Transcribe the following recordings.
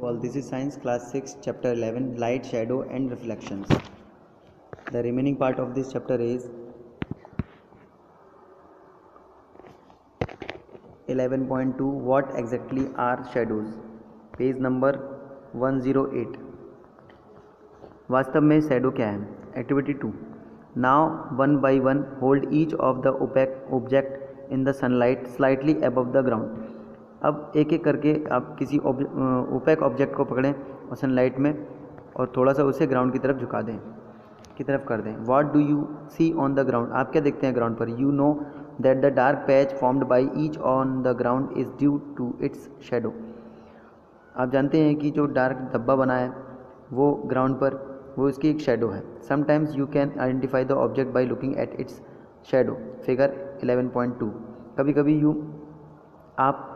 All this is science class 6 chapter 11 light shadow and reflections. The remaining part of this chapter is 11.2 what exactly are shadows, page number 108. वास्तव में shadow क्या है. Activity 2. Now one by one hold each of the opaque object in the sunlight slightly above the ground. अब एक एक करके आप किसी ओपेक ऑब्जेक्ट को पकड़ें और सनलाइट में और थोड़ा सा उसे ग्राउंड की तरफ झुका दें, की तरफ कर दें. What do you see on the ground. आप क्या देखते हैं ग्राउंड पर. You know that the dark patch formed by each on the ground is due to its shadow. आप जानते हैं कि जो डार्क धब्बा बना है वो ग्राउंड पर, वो इसकी एक शेडो है. Sometimes you can identify the object by looking at its shadow. Figure 11.2. कभी कभी आप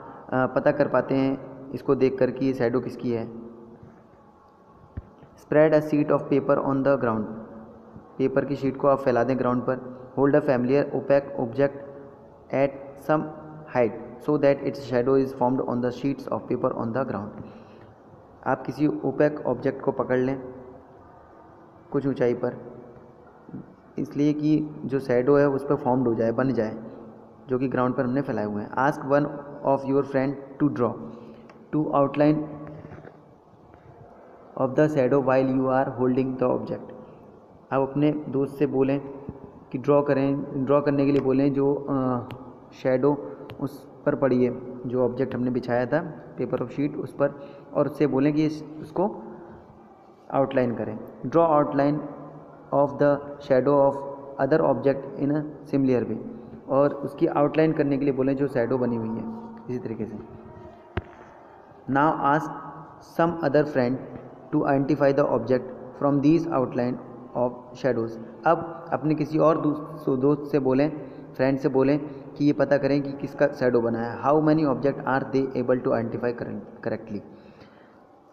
पता कर पाते हैं इसको देख कर कि ये शेडो किसकी है. Spread a sheet of paper on the ground. Paper की शीट को आप फैला दें ग्राउंड पर. Hold a familiar opaque object at some height so that its shadow is formed on the sheets of paper on the ground. आप किसी opaque object को पकड़ लें कुछ ऊंचाई पर, इसलिए कि जो शेडो है उस पर फॉर्म्ड हो जाए, बन जाए, जो कि ग्राउंड पर हमने फैलाए हुए हैं. Ask one of your friend to draw to outline of the shadow while you are holding the object. आप अपने दोस्त से बोलें कि ड्रॉ करने के लिए बोलें जो शेडो उस पर पड़ी है, जो ऑब्जेक्ट हमने बिछाया था पेपर ऑफ शीट उस पर, और उससे बोलें कि उसको आउटलाइन करें. Draw outline of the shadow of other object in a similar way. और उसकी आउटलाइन करने के लिए बोलें जो शेडो बनी हुई है इसी तरीके से. Now ask some other friend to identify the object from these outline of shadows. अब अपने किसी और दोस्त से बोलें, फ्रेंड से बोलें कि ये पता करें कि किसका शेडो बना है. How many object are they able to identify correctly.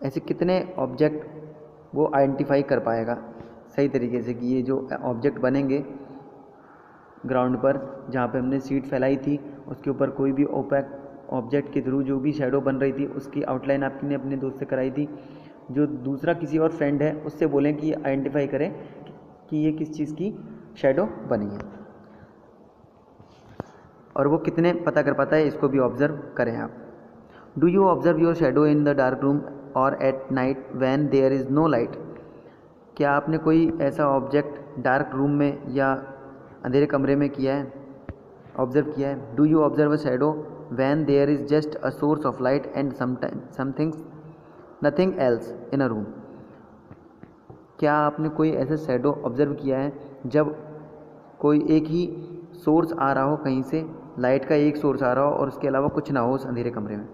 ऐसे कितने ऑब्जेक्ट वो आइडेंटिफाई कर पाएगा सही तरीके से कि ये जो ऑब्जेक्ट बनेंगे ग्राउंड पर जहाँ पे हमने सीट फैलाई थी उसके ऊपर कोई भी ओपेक ऑब्जेक्ट के थ्रू जो भी शेडो बन रही थी उसकी आउटलाइन आपने अपने दोस्त से कराई थी. जो दूसरा किसी और फ्रेंड है उससे बोलें कि आइडेंटिफाई करें कि ये किस चीज़ की शेडो बनी है, और वो कितने पता कर पाता है इसको भी ऑब्ज़र्व करें आप. Do you observe your shadow in the dark room और at night when there is no light. क्या आपने कोई ऐसा ऑब्जेक्ट डार्क रूम में या अंधेरे कमरे में किया है, ऑब्ज़र्व किया है. Do you observe a shadow when there is just a source of light and somethings nothing else in a room. क्या आपने कोई ऐसा शेडो ऑब्ज़र्व किया है जब कोई एक ही सोर्स आ रहा हो, कहीं से लाइट का एक सोर्स आ रहा हो और उसके अलावा कुछ ना हो उस अंधेरे कमरे में.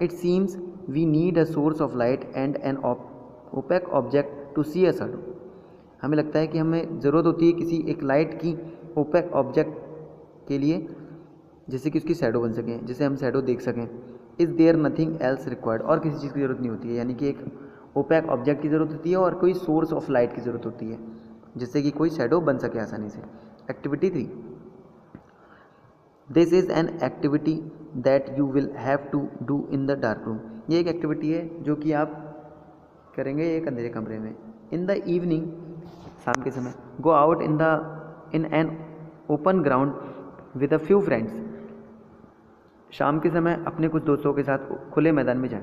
It seems we need a source of light and an opaque object to see a shadow. हमें लगता है कि हमें ज़रूरत होती है किसी एक लाइट की ओपेक ऑब्जेक्ट के लिए, जिससे कि उसकी शेडो बन सके, जिसे हम शेडो देख सकें. Is there nothing else required. और किसी चीज़ की ज़रूरत नहीं होती है, यानी कि एक ओपेक ऑब्जेक्ट की ज़रूरत होती है और कोई सोर्स ऑफ लाइट की ज़रूरत होती है जिससे कि कोई शेडो बन सके आसानी से. Activity 3. This is an activity that you will have to do in the dark room. ये एक एक्टिविटी है जो कि आप करेंगे एक अंधेरे कमरे में. इन द इवनिंग, शाम के समय, go out in an open ground with a few friends. शाम के समय अपने कुछ दोस्तों के साथ खुले मैदान में जाएं.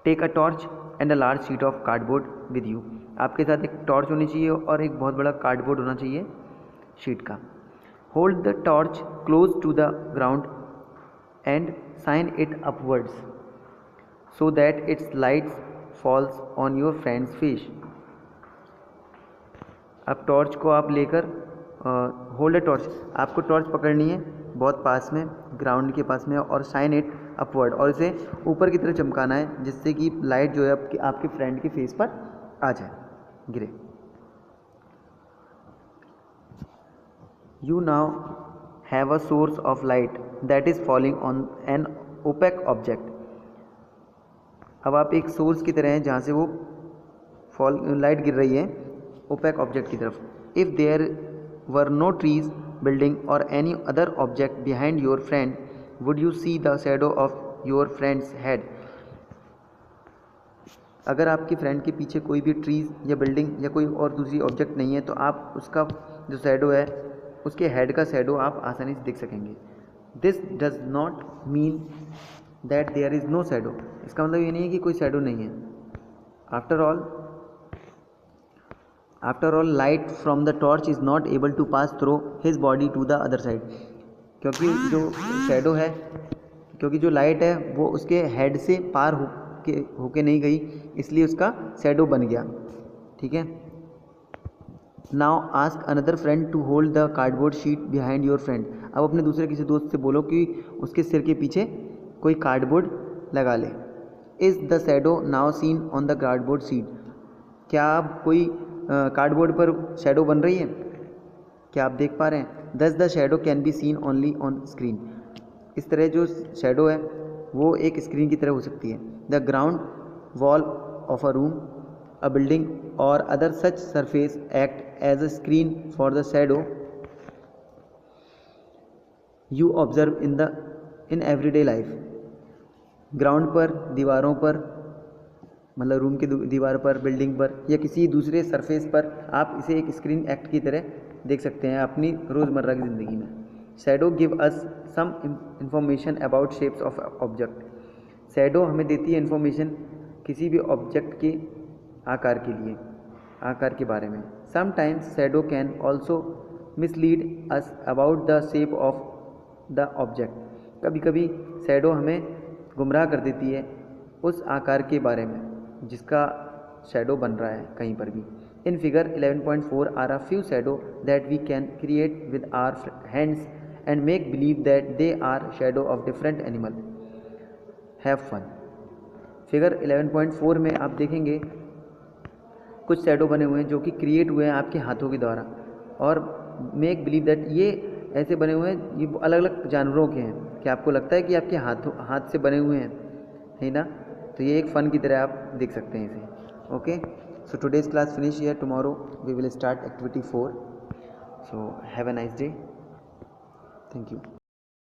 Take a torch and a large sheet of cardboard with you. आपके साथ एक टॉर्च होनी चाहिए और एक बहुत बड़ा कार्डबोर्ड होना चाहिए शीट का. Hold the torch close to the ground and shine it upwards so that its lights falls on your friend's face. अब टॉर्च को आप लेकर होल्ड अ टॉर्च, आपको टॉर्च पकड़नी है बहुत पास में, ग्राउंड के पास में, और शाइन इट अपवर्ड, और इसे ऊपर की तरफ चमकाना है जिससे कि लाइट जो है आपके फ्रेंड के फेस पर आ जाए, गिरे. You now have a source of light that is falling on an opaque object. अब आप एक सोर्स की तरह हैं जहाँ से वो लाइट गिर रही है ओपेक ऑब्जेक्ट की तरफ. If there were no trees, building or any other object behind your friend, would you see the shadow of your friend's head. अगर आपके फ्रेंड के पीछे कोई भी ट्रीज़ या बिल्डिंग या कोई और दूसरी ऑब्जेक्ट नहीं है तो आप उसका जो शैडो है, उसके हेड का शैडो आप आसानी से देख सकेंगे। This does not mean that there is no shadow. इसका मतलब ये नहीं है कि कोई शैडो नहीं है। After all light from the torch is not able to pass through his body to the other side. क्योंकि जो शैडो है, क्योंकि जो लाइट है वो उसके हेड से पार होके नहीं गई, इसलिए उसका शैडो बन गया। ठीक है। Now ask another friend to hold the cardboard sheet behind your friend. अब अपने दूसरे किसी दोस्त से बोलो कि उसके सिर के पीछे कोई कार्डबोर्ड लगा ले। Is the shadow now seen on the cardboard sheet. क्या आप कोई कार्डबोर्ड पर शैडो बन रही है? क्या आप देख पा रहे हैं? दस the shadow can be seen only on screen. इस तरह जो शैडो है वो एक स्क्रीन की तरह हो सकती है। The ground wall of a room, a building or other such surface act as a screen for the shadow you observe in everyday life। Ground पर, दीवारों पर, मतलब रूम की दीवार पर, बिल्डिंग पर या किसी दूसरे सरफेस पर आप इसे एक स्क्रीन एक्ट की तरह देख सकते हैं अपनी रोज़मर्रा की ज़िंदगी में। Shadow give us some information about shapes of object. Shadow हमें देती है इंफॉर्मेशन किसी भी ऑब्जेक्ट के आकार के बारे में। Sometimes shadow can also mislead us about the shape of the object. कभी कभी शैडो हमें गुमराह कर देती है उस आकार के बारे में जिसका शैडो बन रहा है कहीं पर भी। In figure 11.4 are a few shadow that we can create with our hands and make believe that they are shadow of different animal. Have fun. Figure 11.4 में आप देखेंगे कुछ शैडो बने हुए हैं जो कि क्रिएट हुए हैं आपके हाथों के द्वारा, और मेक बिलीव दैट ये ऐसे बने हुए हैं, ये अलग अलग जानवरों के हैं। क्या आपको लगता है कि आपके हाथ से बने हुए हैं? है ना? तो ये एक फ़न की तरह आप देख सकते हैं इसे। Okay, so today's class finish here, tomorrow we will start activity 4। So have a nice day, thank you.